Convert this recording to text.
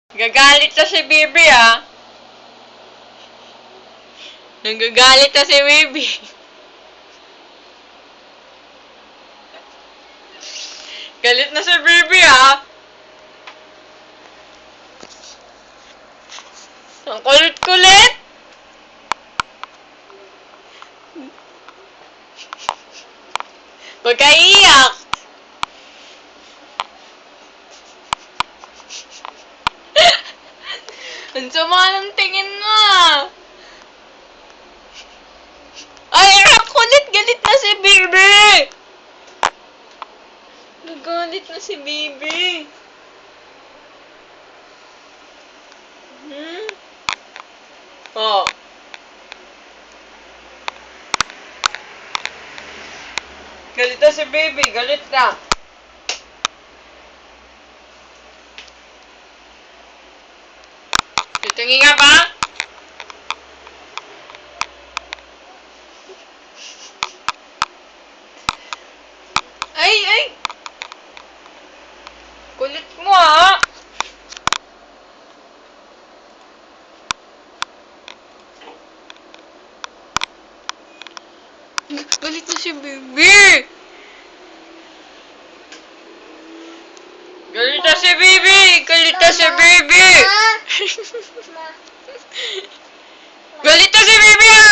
Gagalit na si Bibi, ah. Nagagalit na si Bibi. Galit na si Bibi, ah. Ang kulit-kulit. Huwag ka iiyak. Ang sama ng tingin mo. Ay, ang kulit! Galit na si Bibi! Nagalit na si Bibi. Oh. Galit na si Bibi. Galit na. Titingin nga ba? Ay! Kulit mo, ah! Galit na si Bibi! Galit na si Bibi! Galit na si Bibi! Galit na si Bibi, ah!